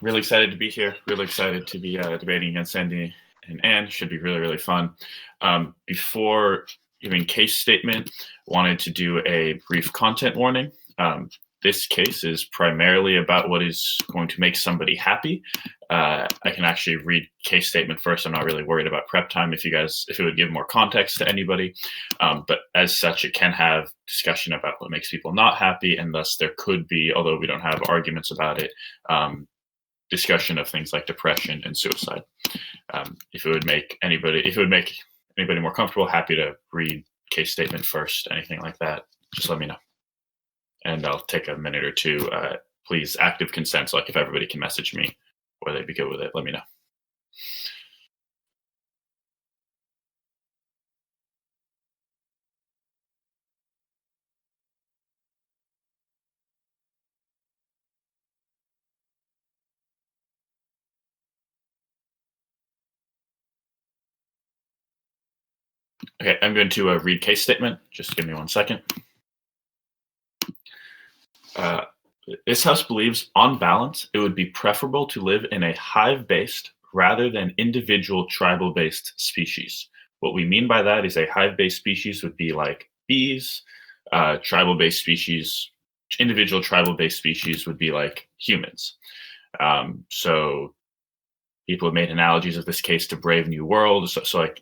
Really excited to be here. Really excited to be debating against Andy and Anne. Should be really, really fun. Before giving case statement, wanted to do a brief content warning. This case is primarily about what is going to make somebody happy. I can actually read case statement first. I'm not really worried about prep time if it would give more context to anybody. But as such, it can have discussion about what makes people not happy, and thus there could be, although we don't have arguments about it, discussion of things like depression and suicide. If it would make anybody more comfortable, happy to read case statement first, anything like that, just let me know. And I'll take a minute or two. Please, active consent, so like if everybody can message me or they'd be good with it, let me know. Okay, I'm going to read case statement. Just give me 1 second. This house believes, on balance, it would be preferable to live in a hive-based rather than individual tribal-based species. What we mean by that is a hive-based species would be like bees, tribal-based species, individual tribal-based species would be like humans. So people have made analogies of this case to Brave New World. So like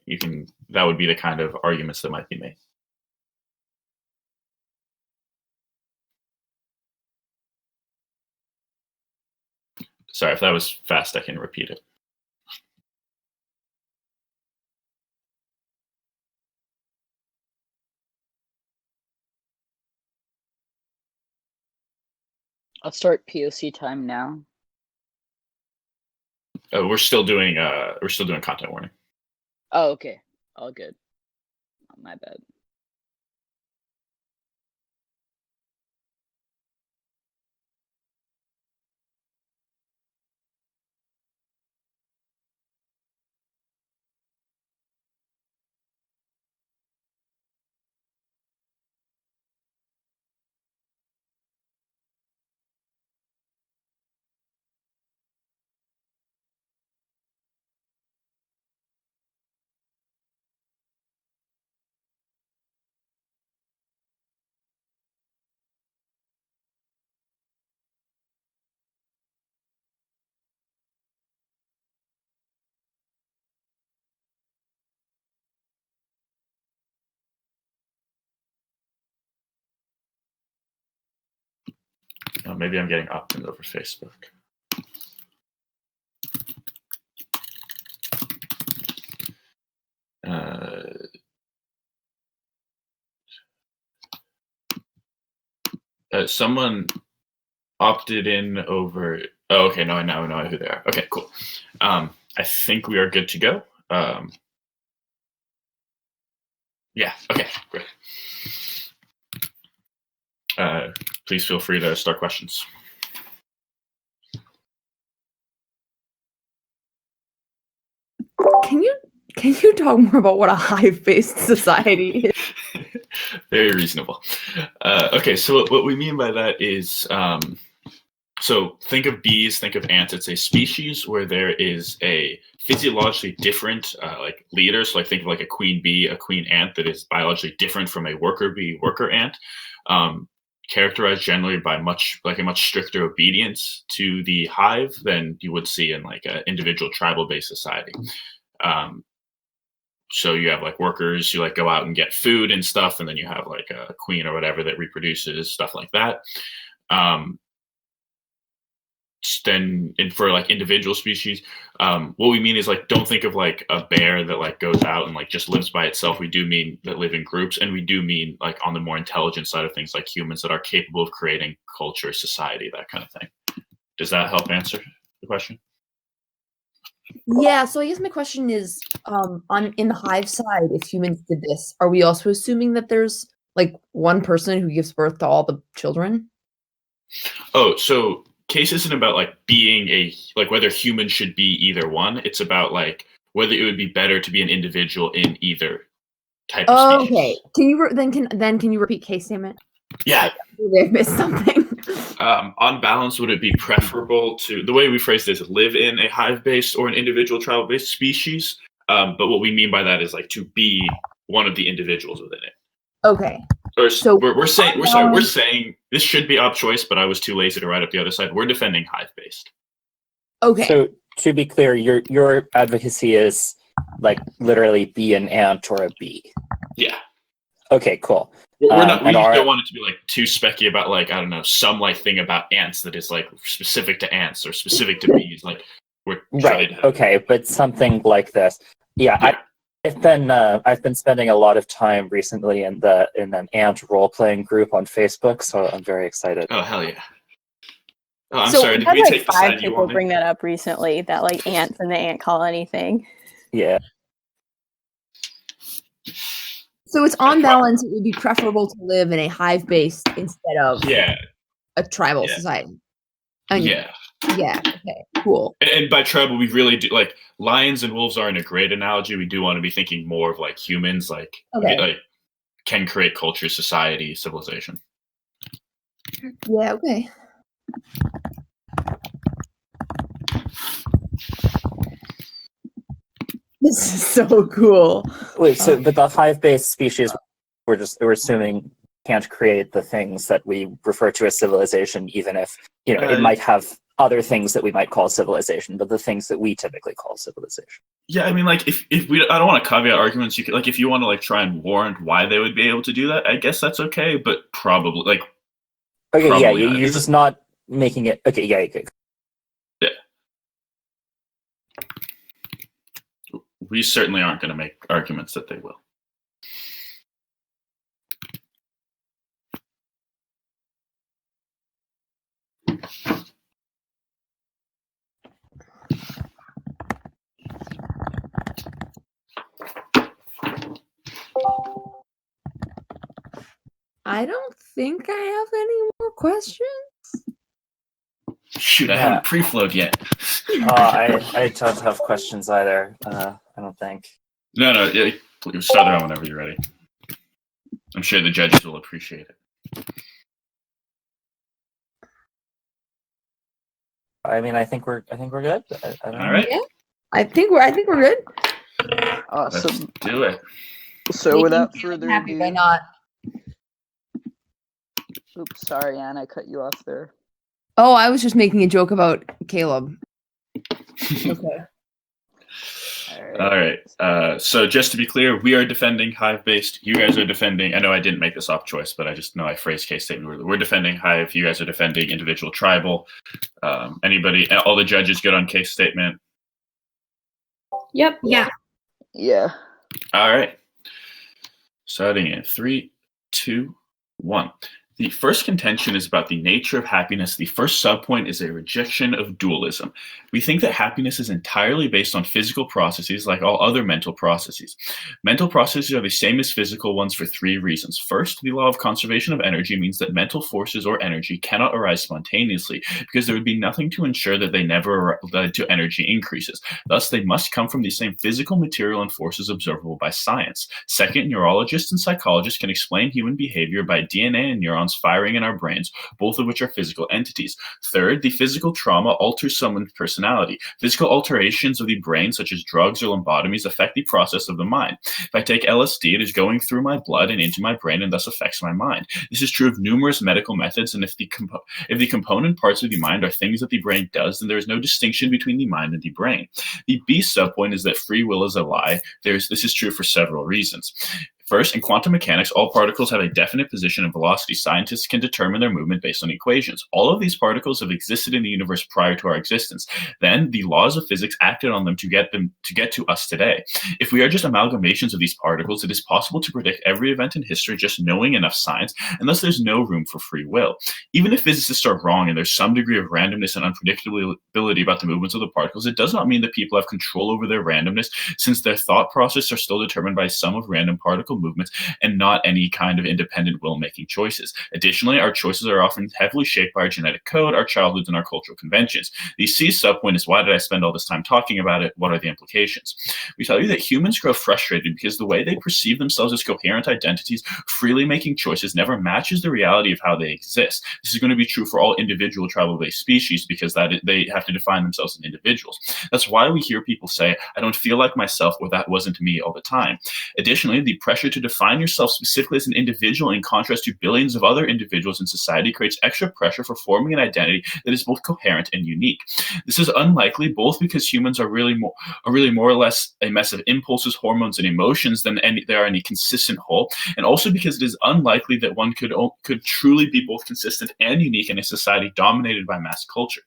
that would be the kind of arguments that might be made. Sorry, if that was fast, I can repeat it. I'll start POC time now. We're still doing content warning. Oh, okay. All good. Oh, my bad. Maybe I'm getting opt-in over Facebook. Someone opted in over. Oh, okay. No, I now know who they are. Okay, cool. I think we are good to go. Yeah. Okay. Great. Please feel free to start questions. Can you talk more about what a hive-based society is? Very reasonable. Okay, so what we mean by that is, so think of bees, think of ants. It's a species where there is a physiologically different like leader. So like think of like a queen bee, a queen ant that is biologically different from a worker bee, worker ant. Characterized generally by a much stricter obedience to the hive than you would see in like an individual tribal-based society. So you have like workers who like go out and get food and stuff, and then you have like a queen or whatever that reproduces, stuff like that. Then for like individual species, what we mean is like, don't think of like a bear that like goes out and like just lives by itself. We do mean that live in groups, and we do mean like on the more intelligent side of things, like humans that are capable of creating culture, society, that kind of thing. Does that help answer the question? Yeah, so I guess my question is, in the hive side, if humans did this, are we also assuming that there's like one person who gives birth to all the children? Oh, so case isn't about like being whether humans should be either one. It's about like whether it would be better to be an individual in either type of species. Okay. Can you repeat case statement? Yeah. I've missed something. On balance, would it be preferable to, the way we phrased this, live in a hive-based or an individual tribal-based species? But what we mean by that is like to be one of the individuals within it. Okay. Or So we're saying this should be op choice, but I was too lazy to write up the other side. We're defending hive-based. Okay. So to be clear, your advocacy is like literally be an ant or a bee. Yeah. Okay, cool. We're not. We don't want it to be like too specky about like, I don't know, some like thing about ants that is like specific to ants or specific to bees. Like we're right. Okay, but something like this. Yeah. I've been spending a lot of time recently in an ant role playing group on Facebook, so I'm very excited. Oh hell yeah! Oh, I'm so sorry. Did we we had take like the 5 side you people wanted? bring that up recently, that like ants and the ant colony thing. Yeah. So it's on balance, it would be preferable to live in a hive-based instead of a tribal society. Yeah. Okay. Cool. And by tribal, we really do like lions and wolves aren't a great analogy. We do want to be thinking more of like humans, like can create culture, society, civilization. Yeah. Okay. This is so cool. Wait, so but the hive-based species we're assuming can't create the things that we refer to as civilization, even if it might have other things that we might call civilization, but the things that we typically call civilization. Yeah, I mean, like if we, I don't want to caveat arguments. You could, like, if you want to like try and warrant why they would be able to do that, I guess that's okay. But probably like, okay, probably yeah, you're just not making it. Okay, yeah, okay. Yeah. We certainly aren't going to make arguments that they will. I don't think I have any more questions. Shoot, I haven't pre-flowed yet. I don't have questions either. I don't think. No, yeah, start that whenever you're ready. I'm sure the judges will appreciate it. I mean, I think we're good. I don't All right. Yeah. I think we're good. Awesome. Let's do it. So without further Happy ado, by not. oops, sorry, Anne, I cut you off there. Oh, I was just making a joke about Caleb. Okay. All right. So just to be clear, we are defending hive-based. You guys are defending. I know I didn't make this off choice, but I just know I phrased case statement. We're defending hive. You guys are defending individual tribal. Anybody? All the judges good on case statement? Yep. Yeah. Yeah. All right. Starting in 3, 2, 1. The first contention is about the nature of happiness. The first subpoint is a rejection of dualism. We think that happiness is entirely based on physical processes like all other mental processes. Mental processes are the same as physical ones for 3 reasons. First, the law of conservation of energy means that mental forces or energy cannot arise spontaneously because there would be nothing to ensure that they never led to energy increases. Thus, they must come from the same physical material and forces observable by science. Second, neurologists and psychologists can explain human behavior by DNA and neurons firing in our brains, both of which are physical entities. Third, the physical trauma alters someone's personality. Physical alterations of the brain, such as drugs or lobotomies, affect the process of the mind. If I take LSD, it is going through my blood and into my brain and thus affects my mind. This is true of numerous medical methods, and if the component parts of the mind are things that the brain does, then there is no distinction between the mind and the brain. The B subpoint is that free will is a lie. This is true for several reasons. First, in quantum mechanics, all particles have a definite position and velocity. Scientists can determine their movement based on equations. All of these particles have existed in the universe prior to our existence. Then, the laws of physics acted on them to get to us today. If we are just amalgamations of these particles, it is possible to predict every event in history just knowing enough science, and thus there's no room for free will. Even if physicists are wrong and there's some degree of randomness and unpredictability about the movements of the particles, it does not mean that people have control over their randomness, since their thought process are still determined by some of random particle political movements and not any kind of independent will-making choices. Additionally, our choices are often heavily shaped by our genetic code, our childhoods, and our cultural conventions. The C subpoint is, why did I spend all this time talking about it? What are the implications? We tell you that humans grow frustrated because the way they perceive themselves as coherent identities, freely making choices, never matches the reality of how they exist. This is going to be true for all individual tribal-based species because they have to define themselves as individuals. That's why we hear people say, I don't feel like myself, or that wasn't me, all the time. Additionally, the pressure to define yourself specifically as an individual in contrast to billions of other individuals in society creates extra pressure for forming an identity that is both coherent and unique. This is unlikely both because humans are really more or less a mess of impulses, hormones, and emotions than they are any consistent whole, and also because it is unlikely that one could truly be both consistent and unique in a society dominated by mass culture.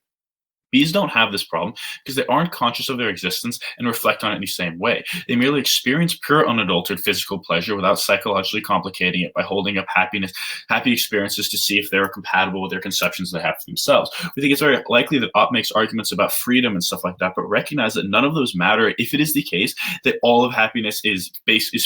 Bees don't have this problem because they aren't conscious of their existence and reflect on it in the same way. They merely experience pure, unadulterated physical pleasure without psychologically complicating it by holding up happy experiences to see if they're compatible with their conceptions they have for themselves. We think it's very likely that Opp makes arguments about freedom and stuff like that, but recognize that none of those matter if it is the case that all of happiness is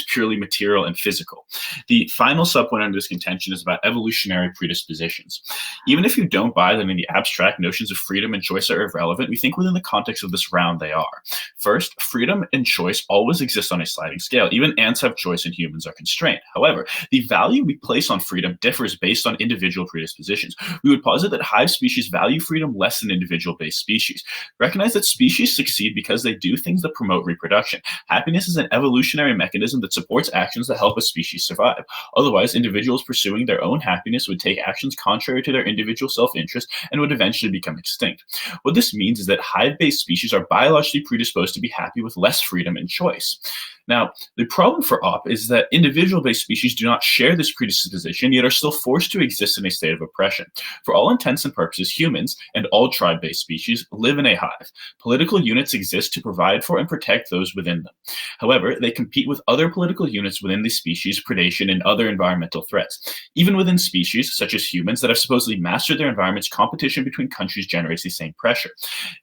purely material and physical. The final subpoint under this contention is about evolutionary predispositions. Even if you don't buy that in the abstract notions of freedom and choice are irrelevant, we think within the context of this round they are. First, freedom and choice always exist on a sliding scale. Even ants have choice and humans are constrained. However, the value we place on freedom differs based on individual predispositions. We would posit that hive species value freedom less than individual-based species. Recognize that species succeed because they do things that promote reproduction. Happiness is an evolutionary mechanism that supports actions that help a species survive. Otherwise, individuals pursuing their own happiness would take actions contrary to their individual self-interest and would eventually become extinct. What this means is that hive-based species are biologically predisposed to be happy with less freedom and choice. Now, the problem for Opp is that individual-based species do not share this predisposition, yet are still forced to exist in a state of oppression. For all intents and purposes, humans, and all tribe-based species, live in a hive. Political units exist to provide for and protect those within them. However, they compete with other political units within the species, predation, and other environmental threats. Even within species, such as humans, that have supposedly mastered their environments, competition between countries generates the same pressure.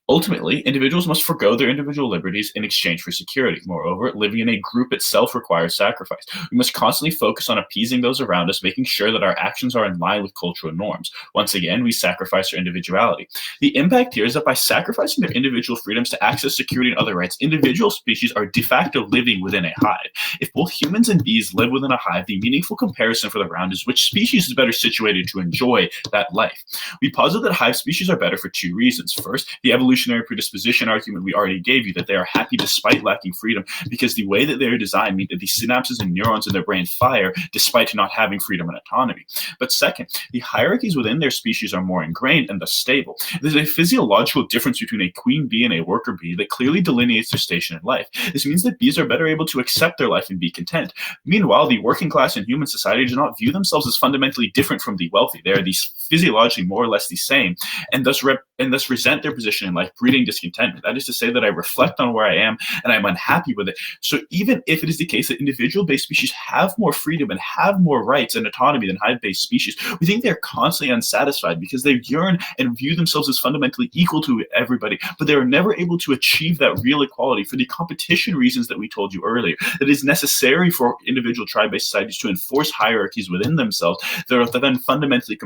Ultimately, individuals must forgo their individual liberties in exchange for security. Moreover, living in a group itself requires sacrifice. We must constantly focus on appeasing those around us, making sure that our actions are in line with cultural norms. Once again, we sacrifice our individuality. The impact here is that by sacrificing their individual freedoms to access security and other rights, individual species are de facto living within a hive. If both humans and bees live within a hive, the meaningful comparison for the round is which species is better situated to enjoy that life. We posit that hive species are better for two reasons. First, the evolutionary predisposition argument we already gave you, that they are happy despite lacking freedom, because the way that they are designed mean that the synapses and neurons in their brain fire despite not having freedom and autonomy. But second, the hierarchies within their species are more ingrained and thus stable. There's a physiological difference between a queen bee and a worker bee that clearly delineates their station in life. This means that bees are better able to accept their life and be content. Meanwhile, the working class in human society do not view themselves as fundamentally different from the wealthy. They are physiologically more or less the same, and thus resent their position in life, breeding discontentment. That is to say that I reflect on where I am and I'm unhappy with it. So even if it is the case that individual-based species have more freedom and have more rights and autonomy than hive-based species, we think they're constantly unsatisfied because they yearn and view themselves as fundamentally equal to everybody, but they are never able to achieve that real equality for the competition reasons that we told you earlier. That is necessary for individual tribe-based societies to enforce hierarchies within themselves that are then fundamentally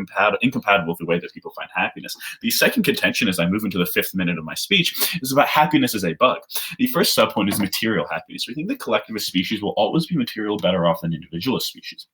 incompatible with the way that people find happiness. The second contention, as I move into the 5th minute of my speech, is about happiness as a bug. The first subpoint is material happiness. We think that collectivist species will always be material better off than individualist species.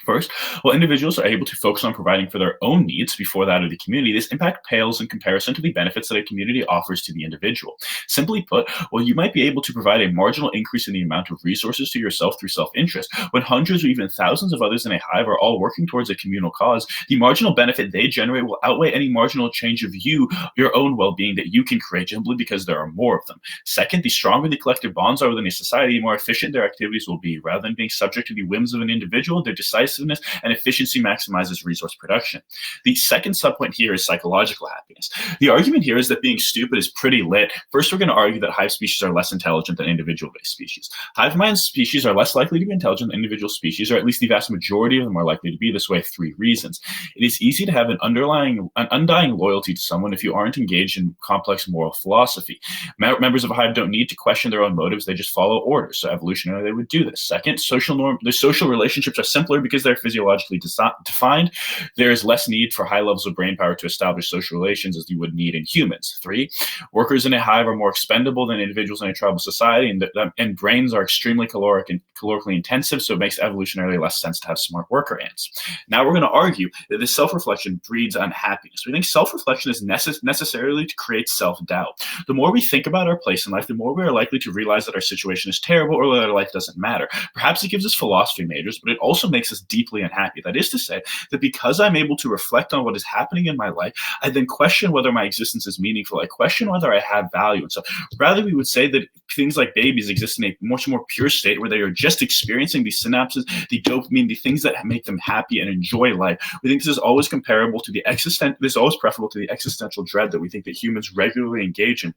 First, while individuals are able to focus on providing for their own needs before that of the community, this impact pales in comparison to the benefits that a community offers to the individual. Simply put, while you might be able to provide a marginal increase in the amount of resources to yourself through self-interest, when hundreds or even thousands of others in a hive are all working towards a communal cause, the marginal benefit they generate will outweigh any marginal change of your own well-being that you can create simply because there are more of them. Second, the stronger the collective bonds are within a society, the more efficient their activities will be. Rather than being subject to the whims of an individual, their decisive decisiveness, and efficiency maximizes resource production. The second subpoint here is psychological happiness. The argument here is that being stupid is pretty lit. First, we're going to argue that hive species are less intelligent than individual-based species. Hive mind species are less likely to be intelligent than individual species, or at least the vast majority of them are likely to be this way for 3 reasons. It is easy to have an undying loyalty to someone if you aren't engaged in complex moral philosophy. Members of a hive don't need to question their own motives, they just follow orders. So evolutionarily, they would do this. Second, the social relationships are simpler because they're physiologically defined. There is less need for high levels of brain power to establish social relations as you would need in humans. 3, workers in a hive are more expendable than individuals in a tribal society, and brains are extremely calorically intensive, so it makes evolutionarily less sense to have smart worker ants. Now we're going to argue that this self-reflection breeds unhappiness. We think self-reflection is necessarily to create self-doubt. The more we think about our place in life, the more we are likely to realize that our situation is terrible or that our life doesn't matter. Perhaps it gives us philosophy majors, but it also makes us deeply unhappy. That is to say that because I'm able to reflect on what is happening in my life, I then question whether my existence is meaningful. I question whether I have value. And so rather we would say that things like babies exist in a much more pure state where they are just experiencing these synapses, the dopamine, the things that make them happy and enjoy life. We think this is always preferable to the existential dread that we think that humans regularly engage in,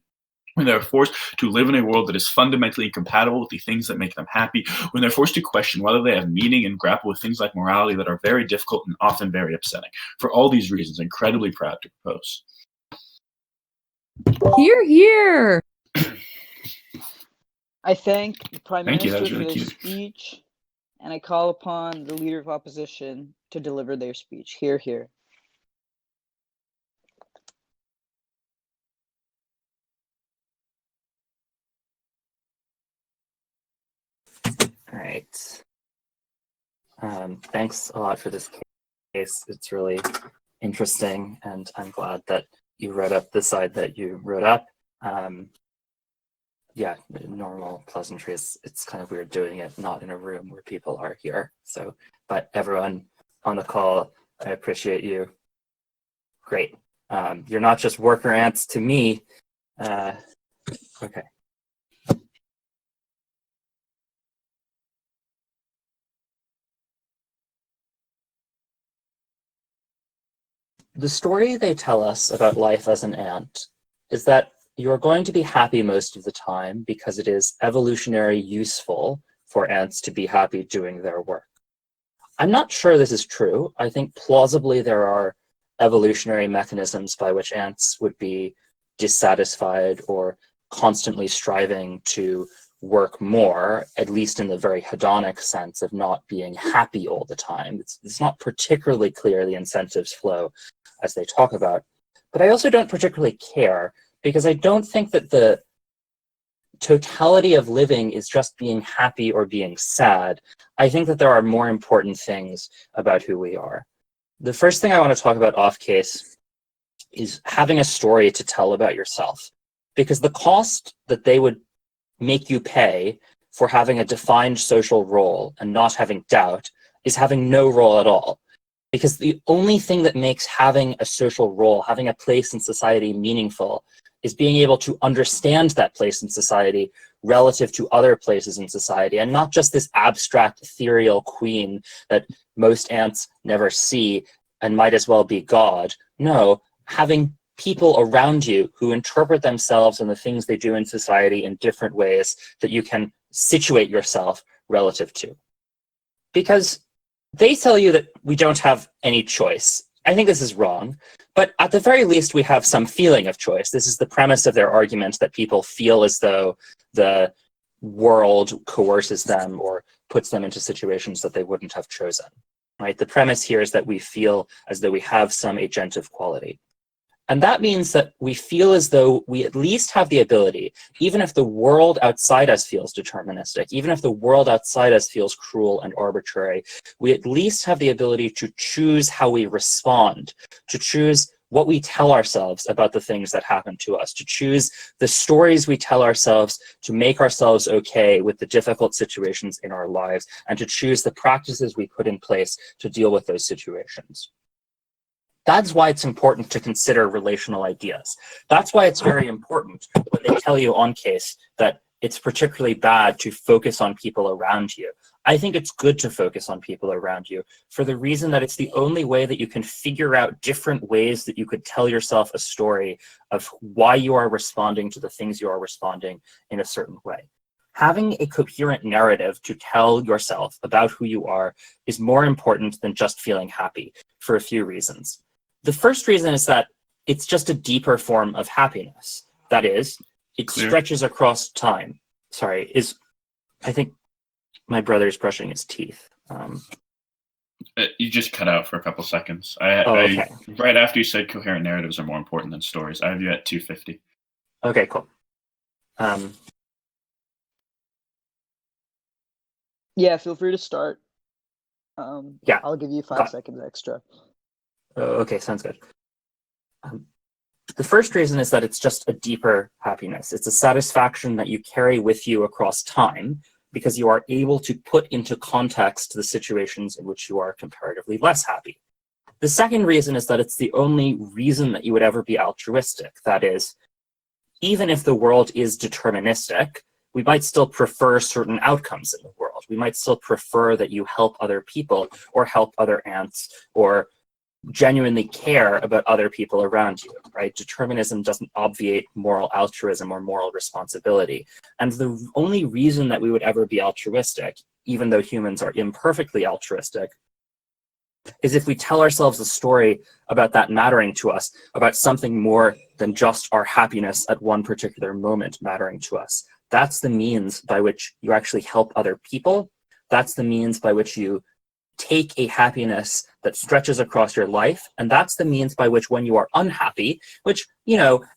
when they're forced to live in a world that is fundamentally incompatible with the things that make them happy, when they're forced to question whether they have meaning and grapple with things like morality that are very difficult and often very upsetting. For all these reasons, incredibly proud to propose. Hear, hear. I thank the Prime Thank you, that Minister was really for their cute. speech, and I call upon the Leader of Opposition to deliver their speech. Hear, hear. All right. Thanks a lot for this case. It's really interesting, and I'm glad that you wrote up the side that you wrote up. Yeah, normal pleasantries. It's kind of weird doing it not in a room where people are here. So, but everyone on the call, I appreciate you. Great. You're not just worker ants to me. Okay. The story they tell us about life as an ant is that you're going to be happy most of the time because it is evolutionary useful for ants to be happy doing their work. I'm not sure this is true. I think plausibly there are evolutionary mechanisms by which ants would be dissatisfied or constantly striving to work more, at least in the very hedonic sense of not being happy all the time. It's not particularly clear the incentives flow as they talk about, but I also don't particularly care because I don't think that the totality of living is just being happy or being sad. I think that there are more important things about who we are. The first thing I want to talk about off case is having a story to tell about yourself, because the cost that they would make you pay for having a defined social role and not having doubt is having no role at all. Because the only thing that makes having a social role, having a place in society meaningful, is being able to understand that place in society relative to other places in society, and not just this abstract ethereal queen that most ants never see and might as well be God. No, having people around you who interpret themselves and the things they do in society in different ways that you can situate yourself relative to. Because they tell you that we don't have any choice. I think this is wrong, but at the very least, we have some feeling of choice. This is the premise of their argument, that people feel as though the world coerces them or puts them into situations that they wouldn't have chosen, right? The premise here is that we feel as though we have some agentive quality. And that means that we feel as though we at least have the ability, even if the world outside us feels deterministic, even if the world outside us feels cruel and arbitrary, we at least have the ability to choose how we respond, to choose what we tell ourselves about the things that happen to us, to choose the stories we tell ourselves to make ourselves okay with the difficult situations in our lives, and to choose the practices we put in place to deal with those situations. That's why it's important to consider relational ideas. That's why it's very important when they tell you on case that it's particularly bad to focus on people around you. I think it's good to focus on people around you for the reason that it's the only way that you can figure out different ways that you could tell yourself a story of why you are responding to the things you are responding in a certain way. Having a coherent narrative to tell yourself about who you are is more important than just feeling happy for a few reasons. The first reason is that it's just a deeper form of happiness. That is, it stretches across time. Sorry, I think my brother's brushing his teeth. You just cut out for a couple seconds. Okay. Right after you said coherent narratives are more important than stories, I have you at 250. Okay, cool. Yeah, feel free to start. Yeah. I'll give you 5 seconds extra. Okay, sounds good. The first reason is that it's just a deeper happiness. It's a satisfaction that you carry with you across time because you are able to put into context the situations in which you are comparatively less happy. The second reason is that it's the only reason that you would ever be altruistic. That is, even if the world is deterministic, we might still prefer certain outcomes in the world. We might still prefer that you help other people or help other ants or genuinely care about other people around you, right? Determinism doesn't obviate moral altruism or moral responsibility. And the only reason that we would ever be altruistic, even though humans are imperfectly altruistic, is if we tell ourselves a story about that mattering to us, about something more than just our happiness at one particular moment mattering to us. That's the means by which you actually help other people. That's the means by which you take a happiness that stretches across your life. And that's the means by which when you are unhappy, which,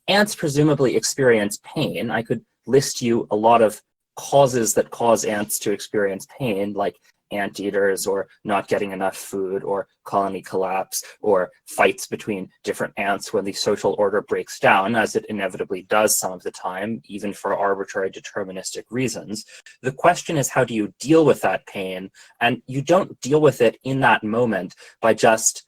ants presumably experience pain. I could list you a lot of causes that cause ants to experience pain, like anteaters or not getting enough food or colony collapse or fights between different ants when the social order breaks down, as it inevitably does some of the time, even for arbitrary deterministic reasons. The question is, how do you deal with that pain? And you don't deal with it in that moment by just,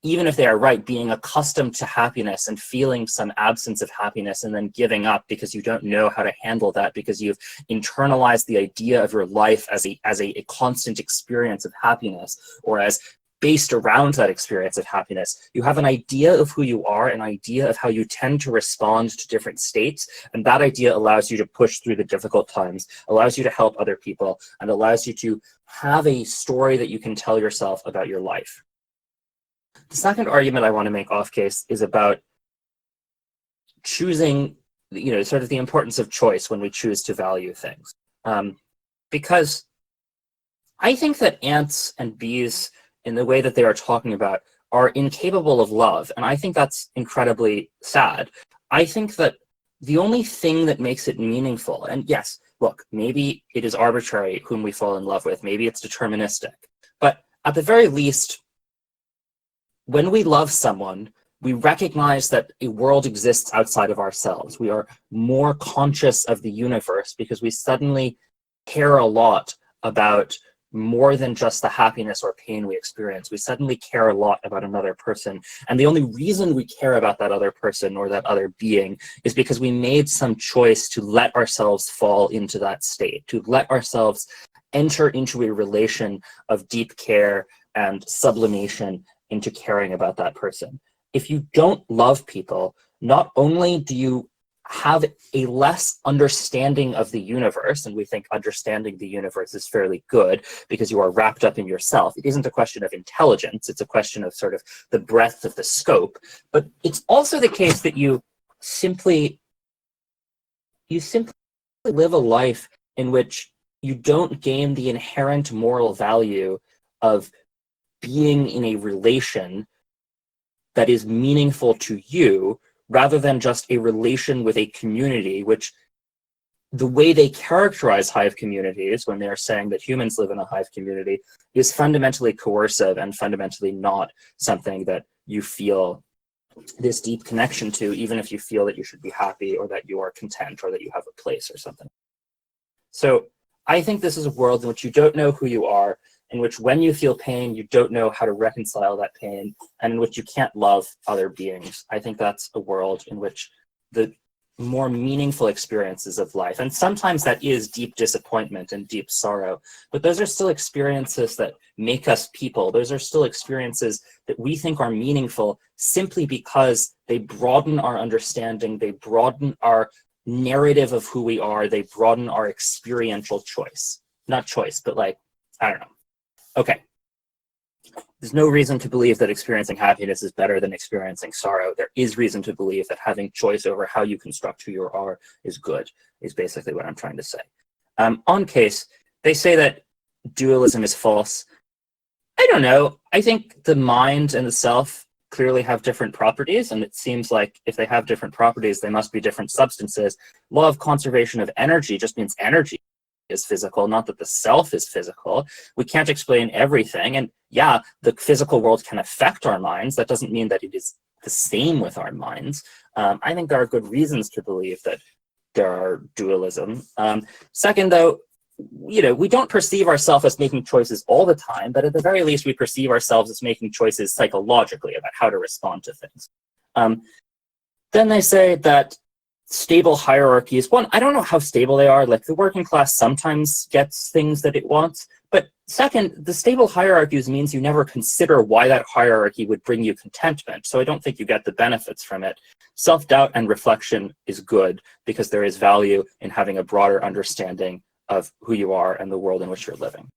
even if they are right, being accustomed to happiness and feeling some absence of happiness and then giving up because you don't know how to handle that, because you've internalized the idea of your life as a constant experience of happiness, or as based around that experience of happiness. You have an idea of who you are, an idea of how you tend to respond to different states, and that idea allows you to push through the difficult times, allows you to help other people, and allows you to have a story that you can tell yourself about your life. The second argument I want to make off case is about choosing, sort of the importance of choice when we choose to value things. Because I think that ants and bees, in the way that they are talking about, are incapable of love. And I think that's incredibly sad. I think that the only thing that makes it meaningful, and yes, look, maybe it is arbitrary whom we fall in love with, maybe it's deterministic, but at the very least, when we love someone, we recognize that a world exists outside of ourselves. We are more conscious of the universe because we suddenly care a lot about more than just the happiness or pain we experience. We suddenly care a lot about another person. And the only reason we care about that other person or that other being is because we made some choice to let ourselves fall into that state, to let ourselves enter into a relation of deep care and sublimation into caring about that person. If you don't love people, not only do you have a less understanding of the universe, and we think understanding the universe is fairly good because you are wrapped up in yourself. It isn't a question of intelligence, it's a question of sort of the breadth of the scope, but it's also the case that you simply live a life in which you don't gain the inherent moral value of being in a relation that is meaningful to you, rather than just a relation with a community, which the way they characterize hive communities when they're saying that humans live in a hive community is fundamentally coercive and fundamentally not something that you feel this deep connection to, even if you feel that you should be happy or that you are content or that you have a place or something. So I think this is a world in which you don't know who you are, in which when you feel pain, you don't know how to reconcile that pain, and in which you can't love other beings. I think that's a world in which the more meaningful experiences of life. And sometimes that is deep disappointment and deep sorrow, but those are still experiences that make us people. Those are still experiences that we think are meaningful simply because they broaden our understanding, they broaden our narrative of who we are, they broaden our experiential choice. Not choice, but like, I don't know. Okay. There's no reason to believe that experiencing happiness is better than experiencing sorrow. There is reason to believe that having choice over how you construct who you are is good, is basically what I'm trying to say. On Case, they say that dualism is false. I don't know. I think the mind and the self clearly have different properties, and it seems like if they have different properties, they must be different substances. Law of conservation of energy just means energy is physical, not that the self is physical. We can't explain everything, and yeah, the physical world can affect our minds. That doesn't mean that it is the same with our minds. I think there are good reasons to believe that there are dualism. Second, though, you know, we don't perceive ourselves as making choices all the time, but at the very least, we perceive ourselves as making choices psychologically about how to respond to things. Then they say that stable hierarchies, one, I don't know how stable they are. Like the working class sometimes gets things that it wants, but second, the stable hierarchies means you never consider why that hierarchy would bring you contentment. So I don't think you get the benefits from it. Self-doubt and reflection is good because there is value in having a broader understanding of who you are and the world in which you're living.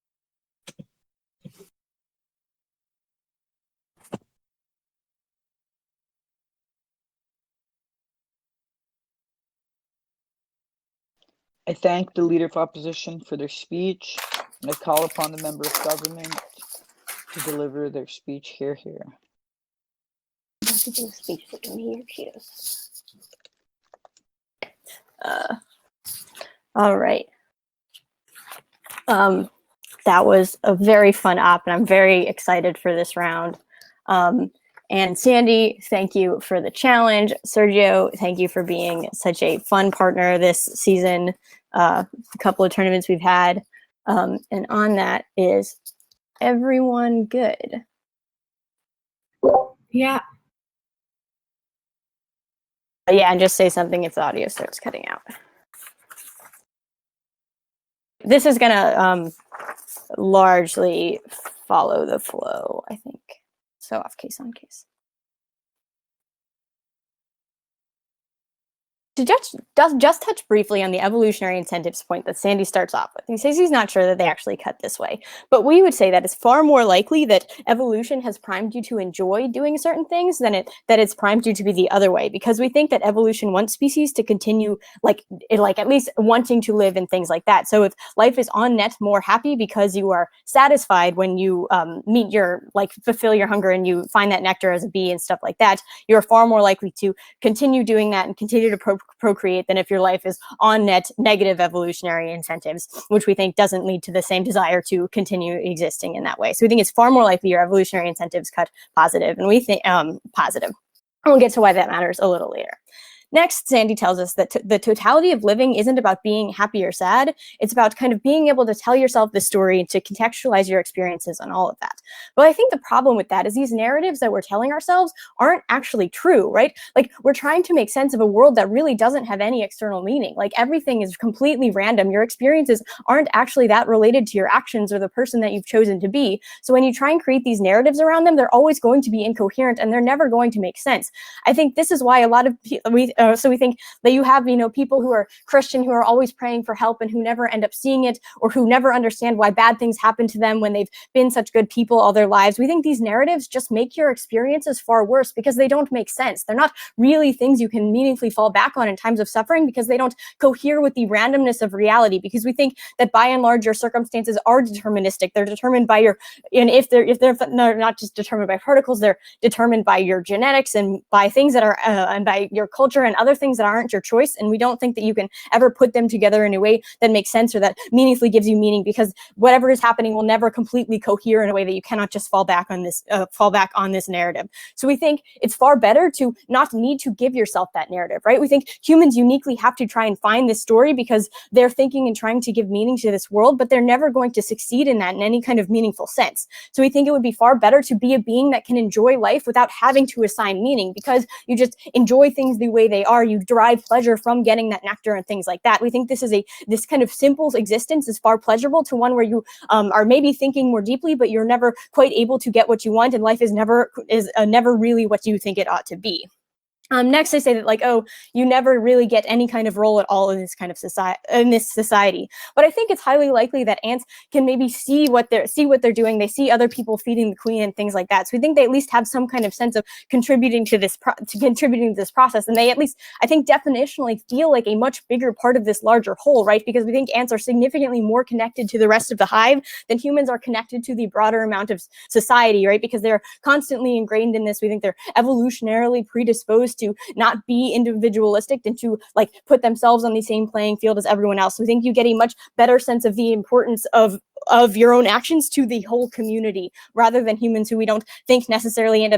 I thank the Leader of Opposition for their speech, and I call upon the Member of Government to deliver their speech. Here, here. Speech here, here. All right. That was a very fun op, and I'm very excited for this round. And Sandy, thank you for the challenge. Sergio, thank you for being such a fun partner this season. A couple of tournaments we've had. And on that, is everyone good? Yeah. Yeah, and just say something if the audio starts cutting out. This is gonna largely follow the flow, I think. So off case on case. To just touch briefly on the evolutionary incentives point that Sandy starts off with. He says he's not sure that they actually cut this way, but we would say that it's far more likely that evolution has primed you to enjoy doing certain things than that it's primed you to be the other way, because we think that evolution wants species to continue like at least wanting to live and things like that. So if life is on net more happy because you are satisfied when you meet your fulfill your hunger and you find that nectar as a bee and stuff like that, you're far more likely to continue doing that and continue to procreate than if your life is on net negative evolutionary incentives, which we think doesn't lead to the same desire to continue existing in that way. So we think it's far more likely your evolutionary incentives cut positive, and we think positive. And we'll get to why that matters a little later. Next, Sandy tells us that the totality of living isn't about being happy or sad. It's about kind of being able to tell yourself the story and to contextualize your experiences on all of that. But I think the problem with that is these narratives that we're telling ourselves aren't actually true, right? Like we're trying to make sense of a world that really doesn't have any external meaning. Like everything is completely random. Your experiences aren't actually that related to your actions or the person that you've chosen to be. So when you try and create these narratives around them, they're always going to be incoherent and they're never going to make sense. I think this is why a lot of so we think that you have, people who are Christian who are always praying for help and who never end up seeing it, or who never understand why bad things happen to them when they've been such good people all their lives. We think these narratives just make your experiences far worse because they don't make sense. They're not really things you can meaningfully fall back on in times of suffering because they don't cohere with the randomness of reality, because we think that by and large your circumstances are deterministic. They're determined by your, and if they're not just determined by particles, they're determined by your genetics and by things that are and by your culture and other things that aren't your choice. And we don't think that you can ever put them together in a way that makes sense or that meaningfully gives you meaning, because whatever is happening will never completely cohere in a way that you cannot just fall back on this narrative. So we think it's far better to not need to give yourself that narrative, right? We think humans uniquely have to try and find this story because they're thinking and trying to give meaning to this world, but they're never going to succeed in that in any kind of meaningful sense. So we think it would be far better to be a being that can enjoy life without having to assign meaning, because you just enjoy things the way they they are, you derive pleasure from getting that nectar and things like that. We think this kind of simple existence is far pleasurable to one where you are maybe thinking more deeply, but you're never quite able to get what you want, and life is never really what you think it ought to be. Next, they say that like, oh, you never really get any kind of role at all in this kind of society. But I think it's highly likely that ants can maybe see what they're doing. They see other people feeding the queen and things like that. So we think they at least have some kind of sense of contributing to this process, and they at least, I think, definitionally feel like a much bigger part of this larger whole, right? Because we think ants are significantly more connected to the rest of the hive than humans are connected to the broader amount of society, right? Because they're constantly ingrained in this. We think they're evolutionarily predisposed to not be individualistic and to like put themselves on the same playing field as everyone else. We think you get a much better sense of the importance of your own actions to the whole community, rather than humans who we don't think necessarily end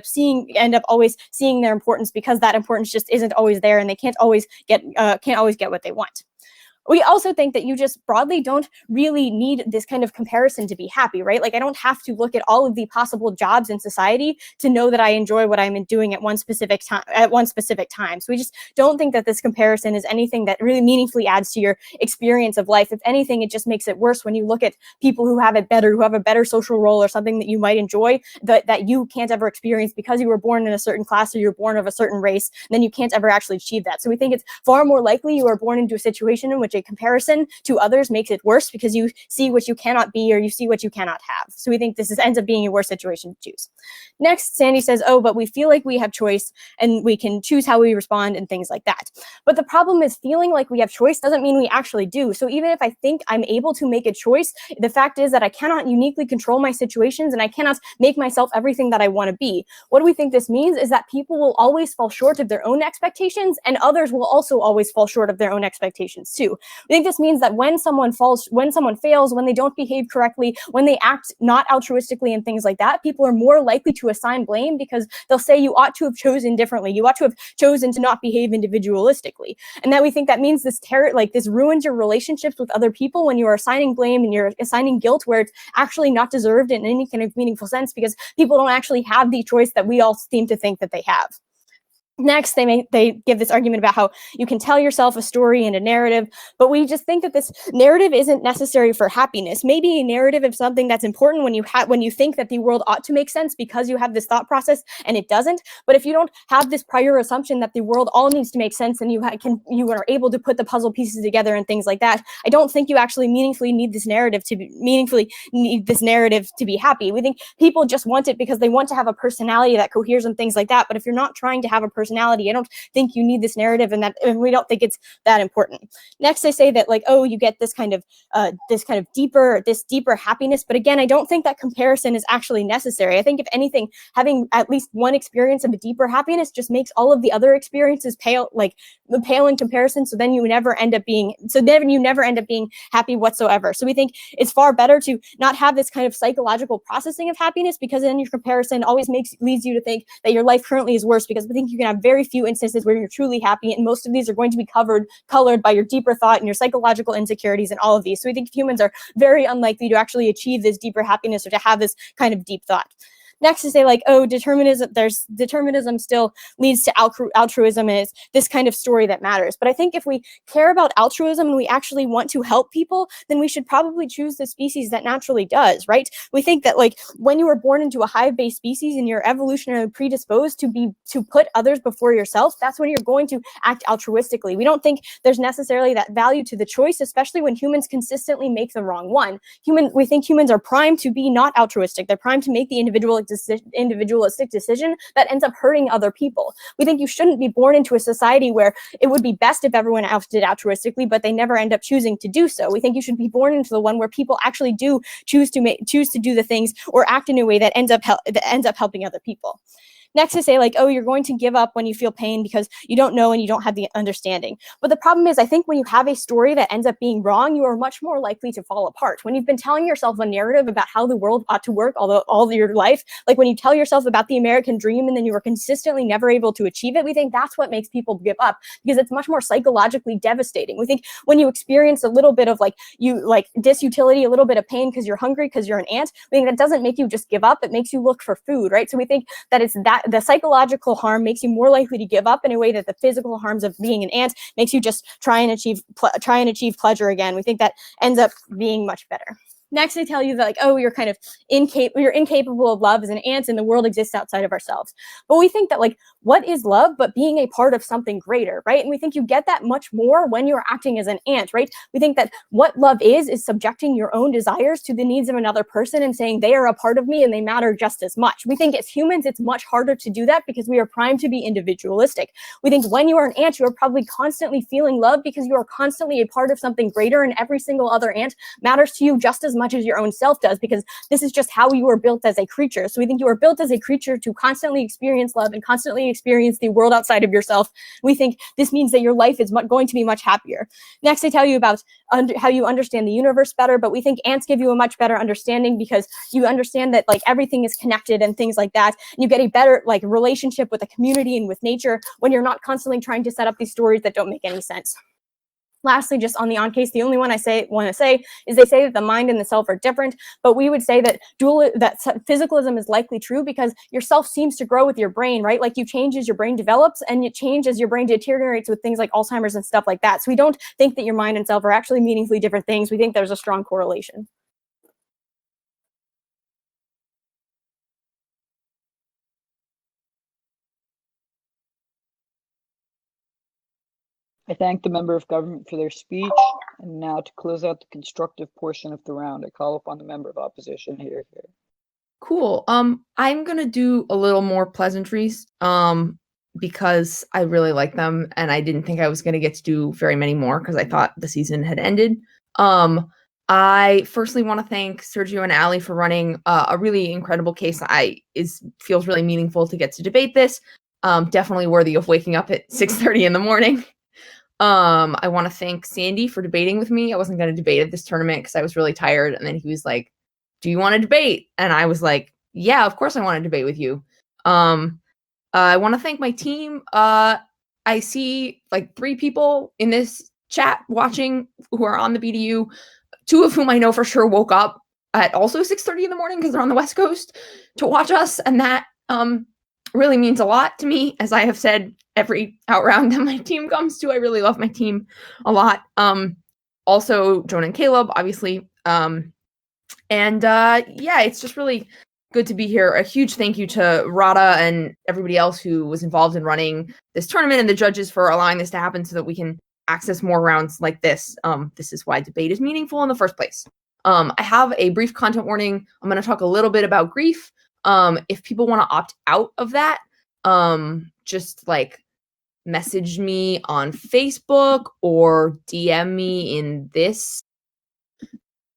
up always seeing their importance, because that importance just isn't always there, and they can't always get what they want. We also think that you just broadly don't really need this kind of comparison to be happy, right? Like, I don't have to look at all of the possible jobs in society to know that I enjoy what I'm doing at one specific time. So we just don't think that this comparison is anything that really meaningfully adds to your experience of life. If anything, it just makes it worse when you look at people who have a better social role or something that you might enjoy that you can't ever experience because you were born in a certain class or you're born of a certain race, and then you can't ever actually achieve that. So we think it's far more likely you are born into a situation in which a comparison to others makes it worse, because you see what you cannot be or you see what you cannot have. So we think this ends up being a worse situation to choose. Next, Sandy says, oh, but we feel like we have choice and we can choose how we respond and things like that. But the problem is, feeling like we have choice doesn't mean we actually do. So even if I think I'm able to make a choice, the fact is that I cannot uniquely control my situations and I cannot make myself everything that I want to be. What do we think this means is that people will always fall short of their own expectations, and others will also always fall short of their own expectations too. I think this means that when someone fails, when they don't behave correctly, when they act not altruistically and things like that, people are more likely to assign blame, because they'll say you ought to have chosen differently. You ought to have chosen to not behave individualistically. And that we think that means this ruins your relationships with other people when you are assigning blame and you're assigning guilt where it's actually not deserved in any kind of meaningful sense, because people don't actually have the choice that we all seem to think that they have. Next, they give this argument about how you can tell yourself a story and a narrative, but we just think that this narrative isn't necessary for happiness. Maybe a narrative is something that's important when you think that the world ought to make sense because you have this thought process and it doesn't. But if you don't have this prior assumption that the world all needs to make sense and you are able to put the puzzle pieces together and things like that, I don't think you actually meaningfully need this narrative to be happy. We think people just want it because they want to have a personality that coheres and things like that. But if you're not trying to have a personality, I don't think you need this narrative, and we don't think it's that important. Next, they say that like, oh, you get this kind of deeper happiness. But again, I don't think that comparison is actually necessary. I think if anything, having at least one experience of a deeper happiness just makes all of the other experiences pale in comparison. So then you never end up being happy whatsoever. So we think it's far better to not have this kind of psychological processing of happiness, because then your comparison always leads you to think that your life currently is worse, because we think you can have very few instances where you're truly happy, and most of these are going to be colored by your deeper thought and your psychological insecurities and all of these. So we think humans are very unlikely to actually achieve this deeper happiness or to have this kind of deep thought. Next, to say like, oh, determinism still leads to altruism, and it's this kind of story that matters. But I think if we care about altruism and we actually want to help people, then we should probably choose the species that naturally does, right? We think that like when you were born into a hive-based species and you're evolutionarily predisposed to put others before yourself, that's when you're going to act altruistically. We don't think there's necessarily that value to the choice, especially when humans consistently make the wrong one. We think humans are primed to be not altruistic. They're primed to make the individualistic decision that ends up hurting other people. We think you shouldn't be born into a society where it would be best if everyone else did altruistically, but they never end up choosing to do so. We think you should be born into the one where people actually do choose to do the things or act in a way that ends up helping other people. Next, to say like, oh, you're going to give up when you feel pain because you don't know and you don't have the understanding. But the problem is, I think when you have a story that ends up being wrong, you are much more likely to fall apart. When you've been telling yourself a narrative about how the world ought to work all your life, like when you tell yourself about the American dream and then you are consistently never able to achieve it, we think that's what makes people give up, because it's much more psychologically devastating. We think when you experience a little bit of disutility, a little bit of pain because you're hungry, because you're an ant, we think that doesn't make you just give up. It makes you look for food, right? So we think that it's that the psychological harm makes you more likely to give up in a way that the physical harms of being an ant makes you just try and achieve pleasure again. We think that ends up being much better. Next, they tell you that, like, oh, you're kind of you're incapable of love as an ant, and the world exists outside of ourselves. But we think that, like, what is love but being a part of something greater, right? And we think you get that much more when you're acting as an ant, right? We think that what love is subjecting your own desires to the needs of another person and saying they are a part of me and they matter just as much. We think as humans, it's much harder to do that because we are primed to be individualistic. We think when you are an ant, you are probably constantly feeling love because you are constantly a part of something greater, and every single other ant matters to you just as much as your own self does, because this is just how you were built as a creature. So we think you are built as a creature to constantly experience love and constantly experience the world outside of yourself. We think this means that your life is going to be much happier. Next, they tell you about how you understand the universe better, but we think ants give you a much better understanding because you understand that, like, everything is connected and things like that. And you get a better, like, relationship with the community and with nature when you're not constantly trying to set up these stories that don't make any sense. Lastly, just on the on case, the only one I want to say is they say that the mind and the self are different, but we would say that physicalism is likely true because your self seems to grow with your brain, right? Like, you change as your brain develops, and it changes as your brain deteriorates with things like Alzheimer's and stuff like that. So we don't think that your mind and self are actually meaningfully different things. We think there's a strong correlation. I thank the member of government for their speech. And now, to close out the constructive portion of the round, I call upon the member of opposition here. Cool. I'm gonna do a little more pleasantries, because I really like them, and I didn't think I was gonna get to do very many more because I thought the season had ended. I firstly want to thank Sergio and Ali for running a really incredible case. Feels really meaningful to get to debate this. Definitely worthy of waking up at 6:30 in the morning. I want to thank Sandy for debating with me. I wasn't going to debate at this tournament because I was really tired. And then he was like, do you want to debate? And I was like, yeah, of course I want to debate with you. I want to thank my team. I see like 3 people in this chat watching who are on the BDU, 2 of whom I know for sure woke up at also 6:30 in the morning because they're on the West Coast to watch us. And that really means a lot to me, as I have said every out round that my team comes to. I really love my team a lot. Also Joan and Caleb, obviously. Yeah, it's just really good to be here. A huge thank you to Rada and everybody else who was involved in running this tournament, and the judges for allowing this to happen so that we can access more rounds like this. This is why debate is meaningful in the first place. I have a brief content warning. I'm going to talk a little bit about grief. If people want to opt out of that, just like message me on Facebook or DM me in this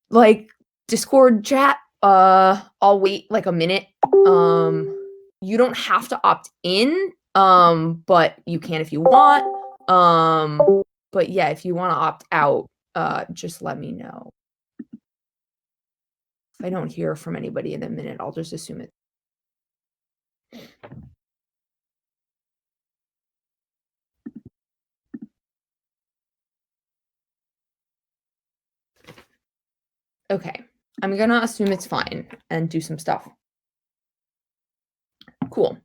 like Discord chat. I'll wait like a minute. You don't have to opt in, but you can if you want. But yeah, if you want to opt out, just let me know. If I don't hear from anybody in a minute, I'll just assume it. Okay, I'm gonna assume it's fine and do some stuff. Cool.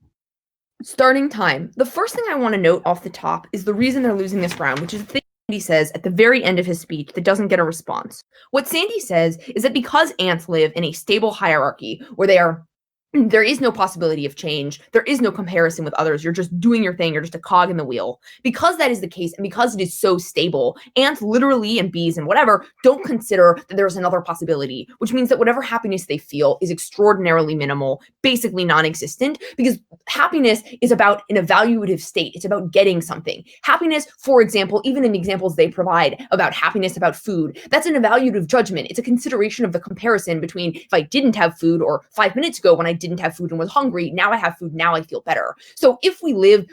Starting time. The first thing I want to note off the top is the reason they're losing this round, which is the thing Sandy says at the very end of his speech that doesn't get a response. What Sandy says is that because ants live in a stable hierarchy where there is no possibility of change, there is no comparison with others, you're just doing your thing, you're just a cog in the wheel. Because that is the case, and because it is so stable, ants literally, and bees and whatever, don't consider that there's another possibility, which means that whatever happiness they feel is extraordinarily minimal, basically non-existent, because happiness is about an evaluative state. It's about getting something. Happiness, for example, even in the examples they provide about happiness, about food, that's an evaluative judgment. It's a consideration of the comparison between if I didn't have food or 5 minutes ago when I didn't have food and was hungry, now I have food, now I feel better. So if we lived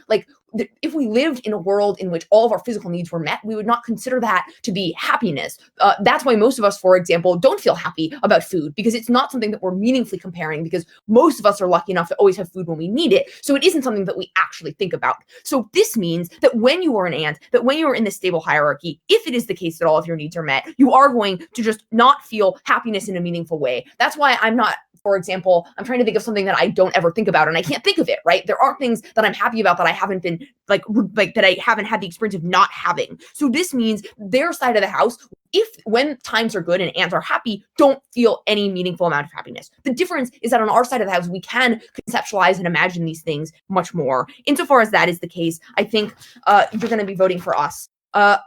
in a world in which all of our physical needs were met, we would not consider that to be happiness. That's why most of us, for example, don't feel happy about food, because it's not something that we're meaningfully comparing, because most of us are lucky enough to always have food when we need it. So it isn't something that we actually think about. So this means that when you are an ant, that when you are in this stable hierarchy, if it is the case that all of your needs are met, you are going to just not feel happiness in a meaningful way. That's why I'm not for example, I'm trying to think of something that I don't ever think about and I can't think of it, right? There are things that I'm happy about that I haven't been like that I haven't had the experience of not having. So this means their side of the house, if when times are good and ants are happy, don't feel any meaningful amount of happiness. The difference is that on our side of the house, we can conceptualize and imagine these things much more. Insofar as that is the case, I think you're going to be voting for us.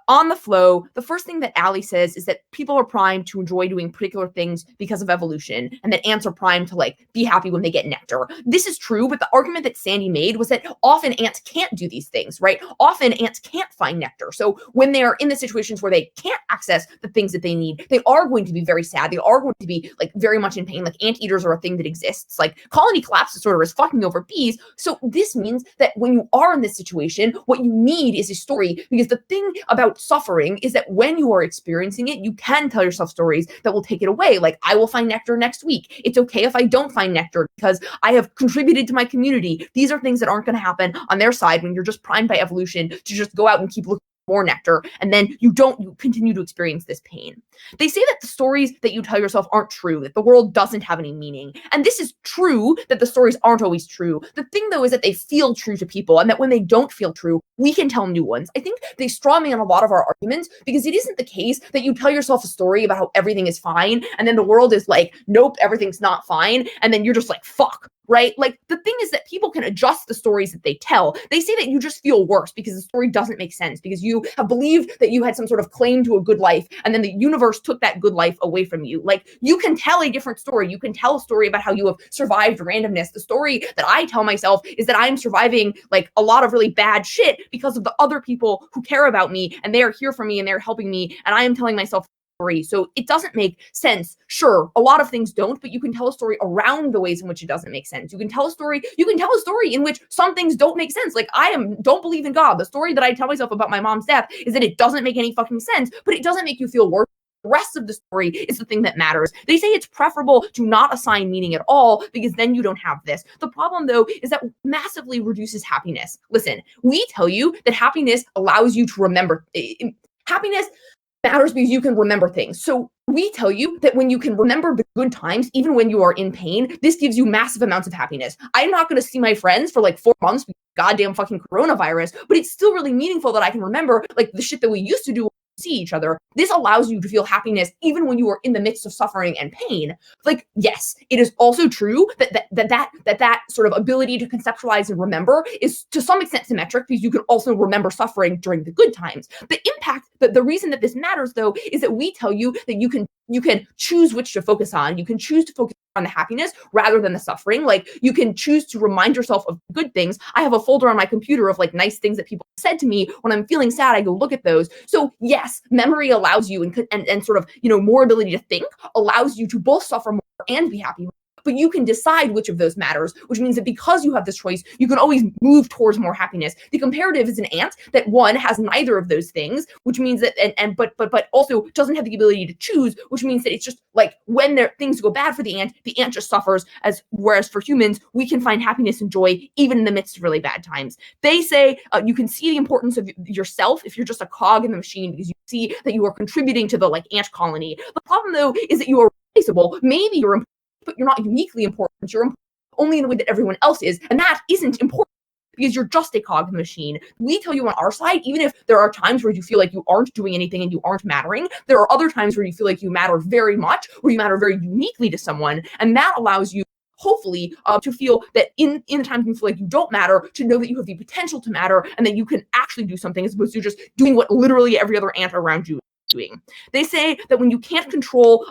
On the flow, the first thing that Allie says is that people are primed to enjoy doing particular things because of evolution, and that ants are primed to like be happy when they get nectar. This is true, but the argument that Sandy made was that often ants can't do these things, right? Often ants can't find nectar. So when they are in the situations where they can't access the things that they need, they are going to be very sad. They are going to be like very much in pain. Like anteaters are a thing that exists. Like colony collapse disorder is fucking over bees. So this means that when you are in this situation, what you need is a story, because the thing about suffering is that when you are experiencing it, you can tell yourself stories that will take it away. Like, I will find nectar next week. It's okay if I don't find nectar because I have contributed to my community. These are things that aren't going to happen on their side when you're just primed by evolution to just go out and keep looking for more nectar, and then you continue to experience this pain. They say that the stories that you tell yourself aren't true, that the world doesn't have any meaning. And this is true, that the stories aren't always true. The thing, though, is that they feel true to people, and that when they don't feel true, we can tell new ones. I think they strawman a lot of our arguments, because it isn't the case that you tell yourself a story about how everything is fine, and then the world is like, nope, everything's not fine, and then you're just like, fuck. Right? Like, the thing is that people can adjust the stories that they tell. They say that you just feel worse because the story doesn't make sense, because you have believed that you had some sort of claim to a good life, and then the universe took that good life away from you. Like, you can tell a different story. You can tell a story about how you have survived randomness. The story that I tell myself is that I'm surviving like a lot of really bad shit because of the other people who care about me, and they are here for me and they're helping me, and I am telling myself story. So it doesn't make sense. Sure, a lot of things don't, but you can tell a story around the ways in which it doesn't make sense. You can tell a story in which some things don't make sense. Like, don't believe in God. The story that I tell myself about my mom's death is that it doesn't make any fucking sense, but it doesn't make you feel worse. The rest of the story is the thing that matters. They say it's preferable to not assign meaning at all, because then you don't have this. The problem, though, is that massively reduces happiness. Listen, we tell you that happiness allows you to remember. Happiness matters because you can remember things. So we tell you that when you can remember the good times, even when you are in pain, this gives you massive amounts of happiness. I'm not going to see my friends for like 4 months because of goddamn fucking coronavirus, but it's still really meaningful that I can remember like the shit that we used to do see each other. This allows you to feel happiness even when you are in the midst of suffering and pain. Like, yes, it is also true that sort of ability to conceptualize and remember is to some extent symmetric, because you can also remember suffering during the good times. The impact, the reason that this matters, though, is that we tell you that you can choose which to focus on. You can choose to focus on the happiness rather than the suffering. Like, you can choose to remind yourself of good things. I have a folder on my computer of like nice things that people said to me. When I'm feeling sad, I go look at those. So yes, memory allows you and sort of, more ability to think allows you to both suffer more and be happy more. But you can decide which of those matters, which means that because you have this choice, you can always move towards more happiness. The comparative is an ant that one has neither of those things, which means that but also doesn't have the ability to choose, which means that it's just like when things go bad for the ant just suffers. Whereas for humans, we can find happiness and joy even in the midst of really bad times. They say you can see the importance of yourself if you're just a cog in the machine, because you see that you are contributing to the like ant colony. The problem, though, is that you are replaceable. Maybe you're important, but you're not uniquely important. You're important only in the way that everyone else is, and that isn't important because you're just a cog in the machine. We tell you on our side, even if there are times where you feel like you aren't doing anything and you aren't mattering, there are other times where you feel like you matter very much, where you matter very uniquely to someone, and that allows you, hopefully, to feel that in the times you feel like you don't matter, to know that you have the potential to matter and that you can actually do something, as opposed to just doing what literally every other ant around you doing. They say that when you can't control,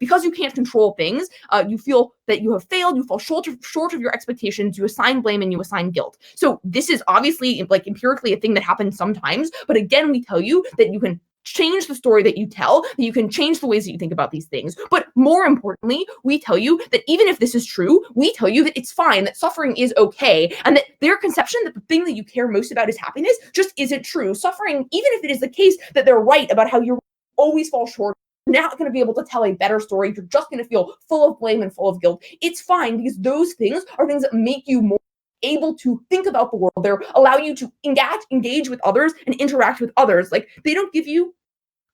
because you can't control things, you feel that you have failed, you fall short of your expectations, you assign blame and you assign guilt. So this is obviously like empirically a thing that happens sometimes, but again, we tell you that you can change the story that you tell, that you can change the ways that you think about these things. But more importantly, we tell you that even if this is true, we tell you that it's fine, that suffering is okay, and that their conception that the thing that you care most about is happiness just isn't true. Suffering, even if it is the case that they're right about how you always fall short, you're not going to be able to tell a better story. You're just going to feel full of blame and full of guilt. It's fine, because those things are things that make you more able to think about the world. They allow you to engage with others and interact with others. Like, they don't give you,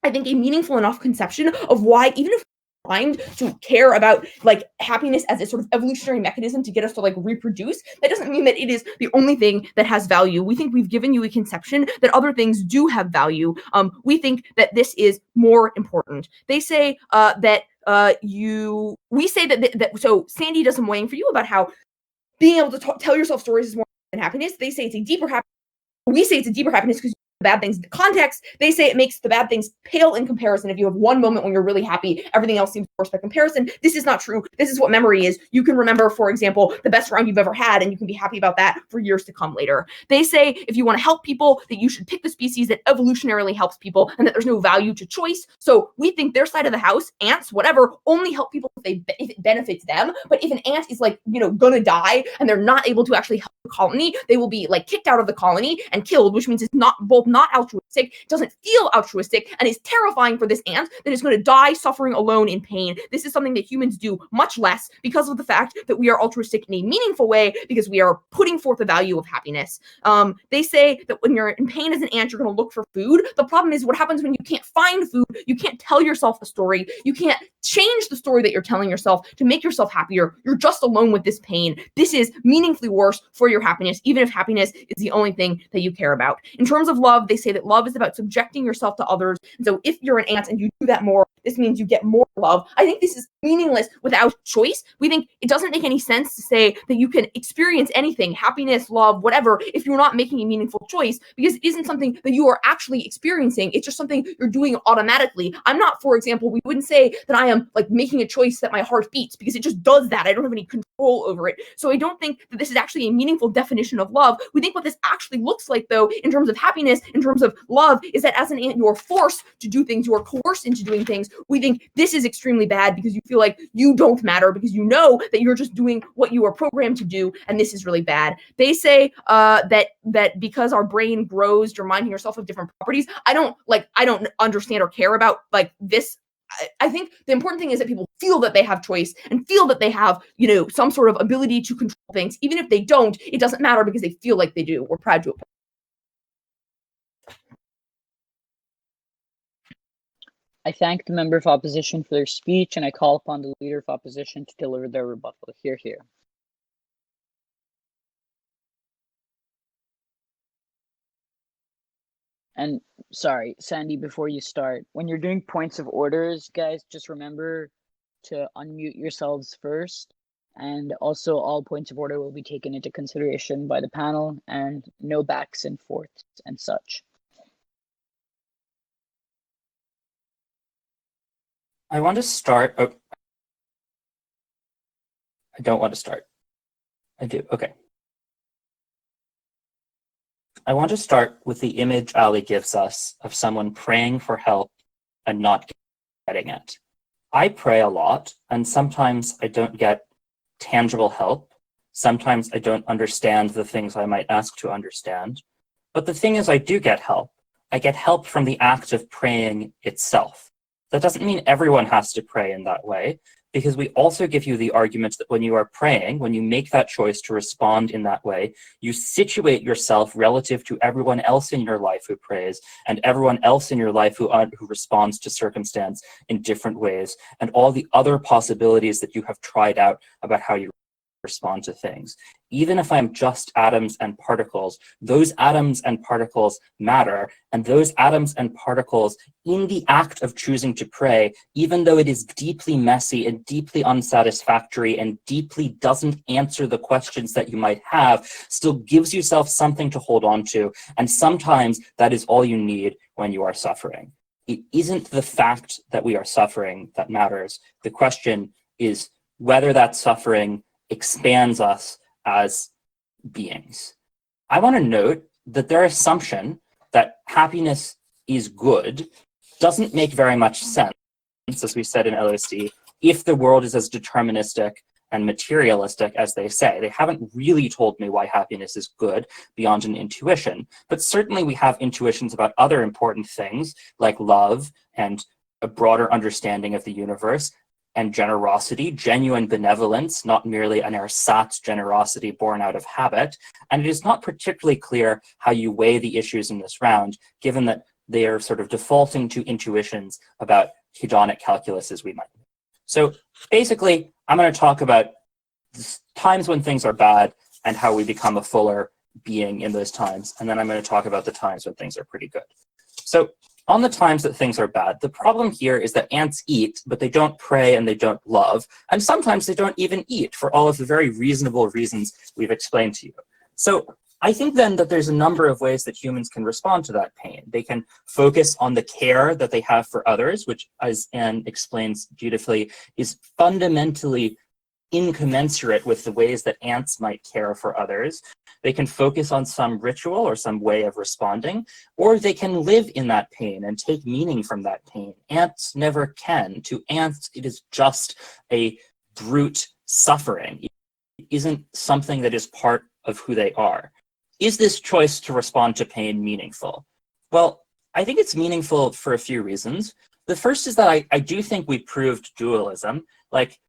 I think, a meaningful enough conception of why, even if primed to care about like happiness as a sort of evolutionary mechanism to get us to like reproduce, that doesn't mean that it is the only thing that has value. We think we've given you a conception that other things do have value. We think that this is more important. They say so Sandy does some weighing for you about how being able to tell yourself stories is more than happiness. They say it's a deeper happiness. We say it's a deeper happiness because the bad things in the context. They say it makes the bad things pale in comparison. If you have one moment when you're really happy, everything else seems worse by comparison. This is not true. This is what memory is. You can remember, for example, the best round you've ever had, and you can be happy about that for years to come later. They say if you want to help people, that you should pick the species that evolutionarily helps people, and that there's no value to choice. So we think their side of the house, ants, whatever, only help people if it benefits them. But if an ant is like, gonna die and they're not able to actually help the colony, they will be like kicked out of the colony and killed, which means it's not altruistic, doesn't feel altruistic, and is terrifying for this ant that is going to die suffering alone in pain. This is something that humans do much less because of the fact that we are altruistic in a meaningful way, because we are putting forth the value of happiness. They say that when you're in pain as an ant, you're going to look for food. The problem is what happens when you can't find food. You can't tell yourself a story. You can't change the story that you're telling yourself to make yourself happier. You're just alone with this pain. This is meaningfully worse for your happiness, even if happiness is the only thing that you care about. In terms of love, they say that love is about subjecting yourself to others. And so if you're an ant and you do that more, this means you get more love. I think this is meaningless without choice. We think it doesn't make any sense to say that you can experience anything, happiness, love, whatever, if you're not making a meaningful choice, because it isn't something that you are actually experiencing. It's just something you're doing automatically. I'm not, for example, we wouldn't say that I am like making a choice that my heart beats, because it just does that. I don't have any control over it. So I don't think that this is actually a meaningful definition of love. We think what this actually looks like, though, in terms of happiness, in terms of love, is that as an ant, you are forced to do things, you are coerced into doing things. We think this is extremely bad because you feel like you don't matter, because you know that you're just doing what you are programmed to do, and this is really bad. They say that because our brain grows, you're reminding yourself of different properties. I don't understand or care about like this. I think the important thing is that people feel that they have choice and feel that they have, some sort of ability to control things. Even if they don't, it doesn't matter because they feel like they do. We're proud to. I thank the member of opposition for their speech, and I call upon the leader of opposition to deliver their rebuttal. Hear, hear. And sorry, Sandy, before you start, when you're doing points of orders, guys, just remember to unmute yourselves first. And also all points of order will be taken into consideration by the panel, and no backs and forths and such. I want to start. Oh, I don't want to start. I do. Okay. I want to start with the image Ali gives us of someone praying for help and not getting it. I pray a lot, and sometimes I don't get tangible help. Sometimes I don't understand the things I might ask to understand. But the thing is, I do get help. I get help from the act of praying itself. That doesn't mean everyone has to pray in that way, because we also give you the argument that when you are praying, when you make that choice to respond in that way, you situate yourself relative to everyone else in your life who prays, and everyone else in your life who responds to circumstance in different ways, and all the other possibilities that you have tried out about how you respond to things. Even if I'm just atoms and particles, those atoms and particles matter, and those atoms and particles in the act of choosing to pray, even though it is deeply messy and deeply unsatisfactory and deeply doesn't answer the questions that you might have, still gives yourself something to hold on to, and sometimes that is all you need when you are suffering. It isn't the fact that we are suffering that matters. The question is whether that suffering expands us as beings. I want to note that their assumption that happiness is good doesn't make very much sense, as we said in LOC, if the world is as deterministic and materialistic as they say. They haven't really told me why happiness is good beyond an intuition, but certainly we have intuitions about other important things like love and a broader understanding of the universe, and generosity, genuine benevolence, not merely an ersatz generosity born out of habit. And it is not particularly clear how you weigh the issues in this round, given that they are sort of defaulting to intuitions about hedonic calculus as we might. So basically, I'm going to talk about times when things are bad and how we become a fuller being in those times. And then I'm going to talk about the times when things are pretty good. So on the times that things are bad, the problem here is that ants eat, but they don't prey and they don't love. And sometimes they don't even eat for all of the very reasonable reasons we've explained to you. So I think then that there's a number of ways that humans can respond to that pain. They can focus on the care that they have for others, which, as Anne explains beautifully, is fundamentally incommensurate with the ways that ants might care for others. They can focus on some ritual or some way of responding, or they can live in that pain and take meaning from that pain. Ants never can. To ants, it is just a brute suffering. It isn't something that is part of who they are. Is this choice to respond to pain meaningful? Well, I think it's meaningful for a few reasons. The first is that I do think we proved dualism. Like,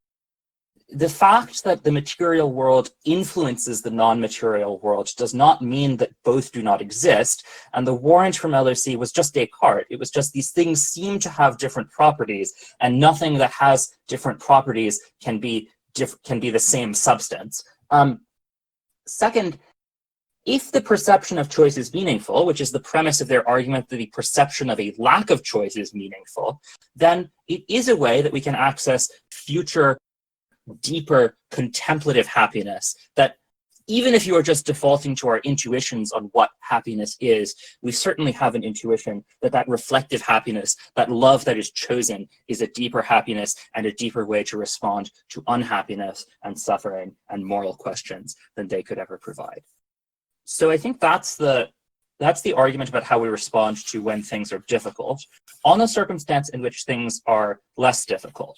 the fact that the material world influences the non-material world does not mean that both do not exist. And the warrant from LOC was just Descartes. It was just these things seem to have different properties, and nothing that has different properties can be the same substance. Second, if the perception of choice is meaningful, which is the premise of their argument that the perception of a lack of choice is meaningful, then it is a way that we can access future, deeper contemplative happiness, that even if you are just defaulting to our intuitions on what happiness is, we certainly have an intuition that that reflective happiness, that love that is chosen, is a deeper happiness and a deeper way to respond to unhappiness and suffering and moral questions than they could ever provide. So I think that's the argument about how we respond to when things are difficult, on a circumstance in which things are less difficult.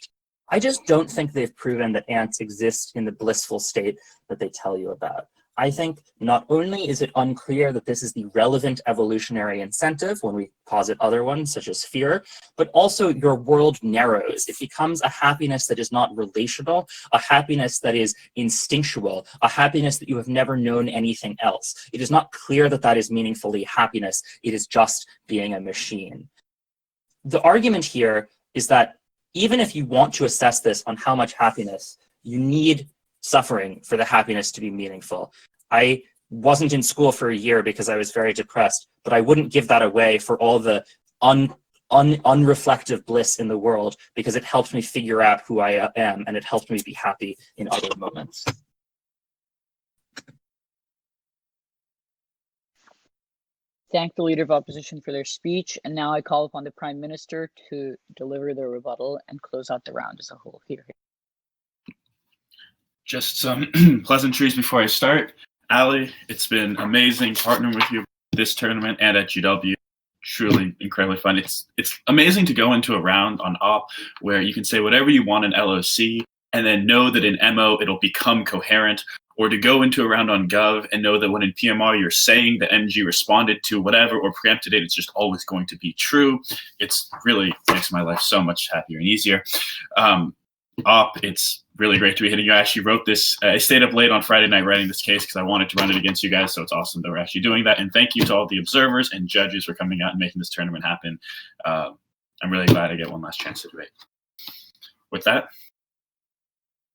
I just don't think they've proven that ants exist in the blissful state that they tell you about. I think not only is it unclear that this is the relevant evolutionary incentive when we posit other ones, such as fear, but also your world narrows. It becomes a happiness that is not relational, a happiness that is instinctual, a happiness that you have never known anything else. It is not clear that that is meaningfully happiness. It is just being a machine. The argument here is that even if you want to assess this on how much happiness, you need suffering for the happiness to be meaningful. I wasn't in school for a year because I was very depressed, but I wouldn't give that away for all the unreflective bliss in the world, because it helped me figure out who I am and it helped me be happy in other moments. Thank the Leader of Opposition for their speech, and now I call upon the Prime Minister to deliver their rebuttal and close out the round as a whole. Here. Just some pleasantries before I start. Ali, it's been amazing partnering with you this tournament and at GW. Truly incredibly fun. It's amazing to go into a round on OP where you can say whatever you want in LOC and then know that in MO it'll become coherent, or to go into a round on Gov and know that when in PMR you're saying the NG responded to whatever or preempted it, it's just always going to be true. It's really makes my life so much happier and easier. Op, it's really great to be hitting you. I actually wrote this. I stayed up late on Friday night writing this case because I wanted to run it against you guys, so it's awesome that we're actually doing that. And thank you to all the observers and judges for coming out and making this tournament happen. I'm really glad I get one last chance to debate. With that,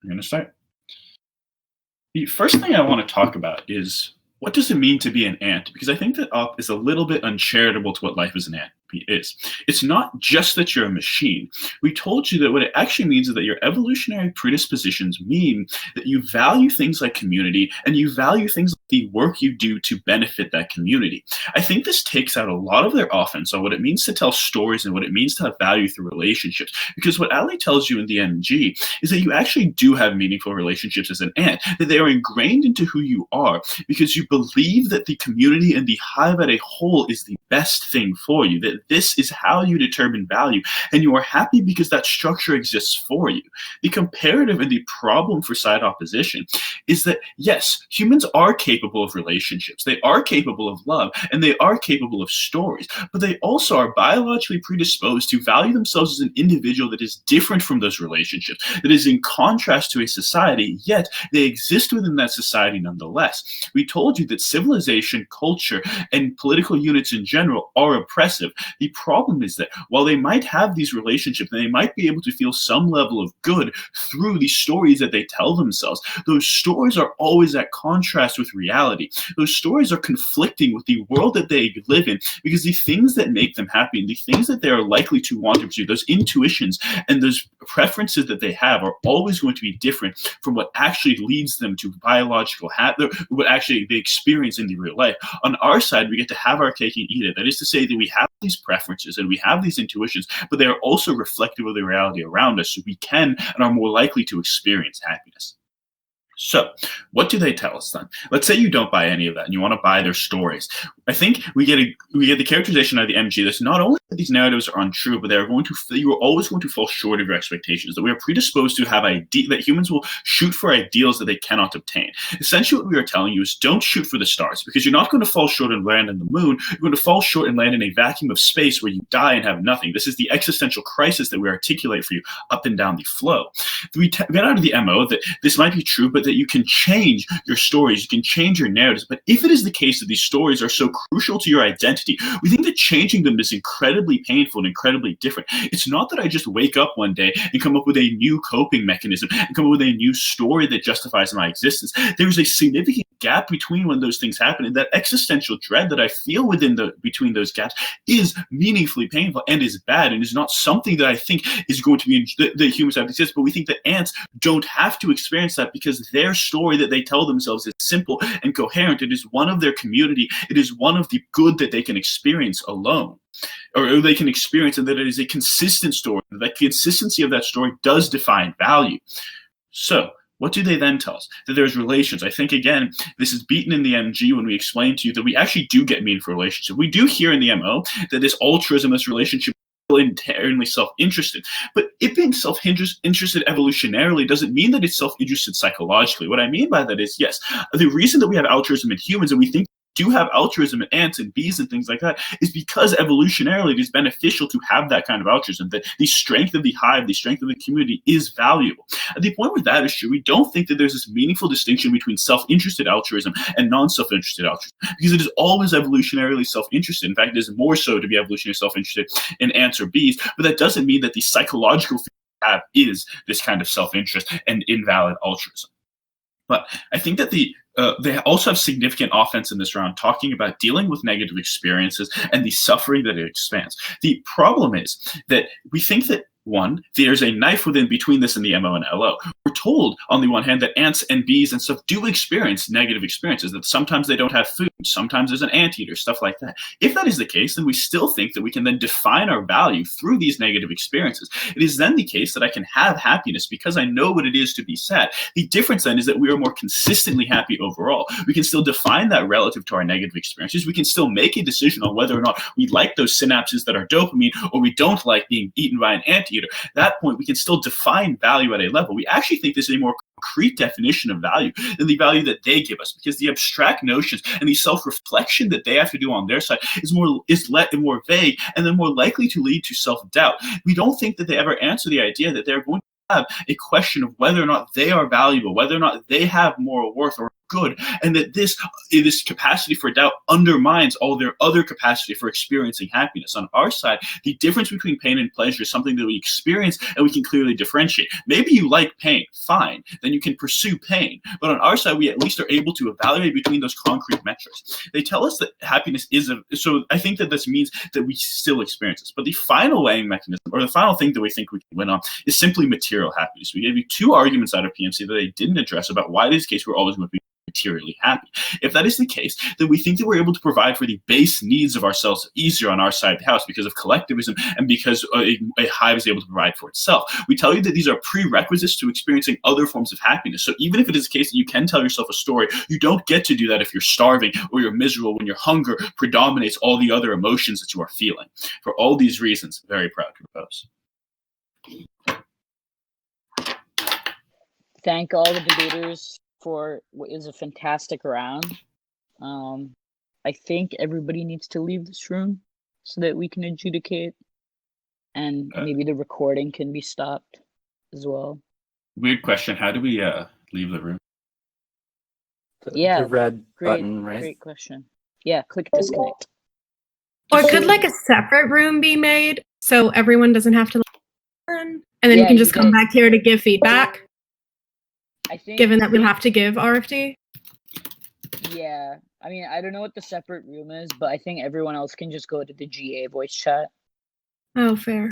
I'm going to start. The first thing I want to talk about is, what does it mean to be an ant? Because I think that Op is a little bit uncharitable to what life as an ant is. It's not just that you're a machine. We told you that what it actually means is that your evolutionary predispositions mean that you value things like community and you value things like the work you do to benefit that community. I think this takes out a lot of their offense on what it means to tell stories and what it means to have value through relationships. Because what Ali tells you in the NG is that you actually do have meaningful relationships as an ant, that they are ingrained into who you are because you believe that the community and the hive at a whole is the best thing for you, that this is how you determine value, and you are happy because that structure exists for you. The comparative and the problem for side opposition is that, yes, humans are capable of relationships, they are capable of love, and they are capable of stories, but they also are biologically predisposed to value themselves as an individual that is different from those relationships, that is in contrast to a society, yet they exist within that society nonetheless. We told you that civilization, culture, and political units in general are oppressive, The problem is that while they might have these relationships and they might be able to feel some level of good through the stories that they tell themselves, those stories are always at contrast with reality. Those stories are conflicting with the world that they live in, because the things that make them happy and the things that they are likely to want to pursue, those intuitions and those preferences that they have, are always going to be different from what actually leads them to biological what actually they experience in the real life. On our side, we get to have our cake and eat it. That is to say that we have these preferences and we have these intuitions, but they are also reflective of the reality around us, so we can and are more likely to experience happiness. So, what do they tell us then? Let's say you don't buy any of that and you want to buy their stories. I think we get the characterization out of the MG that's not only that these narratives are untrue, but you are always going to fall short of your expectations, that we are predisposed to have that humans will shoot for ideals that they cannot obtain. Essentially, what we are telling you is don't shoot for the stars, because you're not going to fall short and land on the moon. You're going to fall short and land in a vacuum of space where you die and have nothing. This is the existential crisis that we articulate for you up and down the flow. We get out of the MO that this might be true, but that you can change your stories, you can change your narratives. But if it is the case that these stories are so crucial to your identity, we think that changing them is incredibly painful and incredibly different. It's not that I just wake up one day and come up with a new coping mechanism and come up with a new story that justifies my existence. There's a significant gap between when those things happen, and that existential dread that I feel between those gaps is meaningfully painful and is bad, and is not something that I think is going to be that humans have to exist. But we think that ants don't have to experience that, because their story that they tell themselves is simple and coherent. It is one of their community. It is one of the good that they can experience alone, or they can experience, and that it is a consistent story. That consistency of that story does define value. So, what do they then tell us? That there's relations. I think, again, this is beaten in the MG when we explain to you that we actually do get meaningful relationships. We do hear in the MO that this altruism, this relationship, entirely self-interested. But it being self-interested evolutionarily doesn't mean that it's self-interested psychologically. What I mean by that is, yes, the reason that we have altruism in humans, and we think do have altruism in ants and bees and things like that, is because evolutionarily it is beneficial to have that kind of altruism, that the strength of the hive, the strength of the community is valuable. At the point where that is true, we don't think that there's this meaningful distinction between self-interested altruism and non-self-interested altruism, because it is always evolutionarily self-interested. In fact, it is more so to be evolutionarily self-interested in ants or bees, but that doesn't mean that the psychological thing we have is this kind of self-interest and invalid altruism. But I think that they also have significant offense in this round, talking about dealing with negative experiences and the suffering that it expands. The problem is that we think that, one, there's a knife between this and the MO and LO. We're told, on the one hand, that ants and bees and stuff do experience negative experiences, that sometimes they don't have food, sometimes there's an anteater, stuff like that. If that is the case, then we still think that we can then define our value through these negative experiences. It is then the case that I can have happiness because I know what it is to be sad. The difference then is that we are more consistently happy overall. We can still define that relative to our negative experiences. We can still make a decision on whether or not we like those synapses that are dopamine, or we don't like being eaten by an anteater. At that point, we can still define value at a level. We actually think this is a more concrete definition of value than the value that they give us, because the abstract notions and the self-reflection that they have to do on their side is more vague, and then more likely to lead to self-doubt. We don't think that they ever answer the idea that they're going to have a question of whether or not they are valuable, whether or not they have moral worth or good, and that this capacity for doubt undermines all their other capacity for experiencing happiness. On our side, the difference between pain and pleasure is something that we experience and we can clearly differentiate. Maybe you like pain, fine, then you can pursue pain. But on our side, we at least are able to evaluate between those concrete metrics. They tell us that happiness so I think that this means that we still experience this. But the final weighing mechanism, or the final thing that we think we can win on, is simply material happiness. We gave you two arguments out of PMC that they didn't address about why it is the case we're always going to be materially happy. If that is the case, then we think that we're able to provide for the base needs of ourselves easier on our side of the house because of collectivism and because a hive is able to provide for itself. We tell you that these are prerequisites to experiencing other forms of happiness. So even if it is the case that you can tell yourself a story, you don't get to do that if you're starving or you're miserable, when your hunger predominates all the other emotions that you are feeling. For all these reasons, very proud to propose. Thank all the debaters for what is a fantastic round. I think everybody needs to leave this room so that we can adjudicate, and maybe the recording can be stopped as well. Weird question. How do we leave the room? The red button, right? Great question. Yeah, click disconnect. Or could like a separate room be made so everyone doesn't have to learn, and then you Yeah, can you just come get- back here to give feedback, I think. given that we'll have to give RFD? Yeah, I mean, I don't know what the separate room is, but I think everyone else can just go to the GA voice chat. Oh, fair.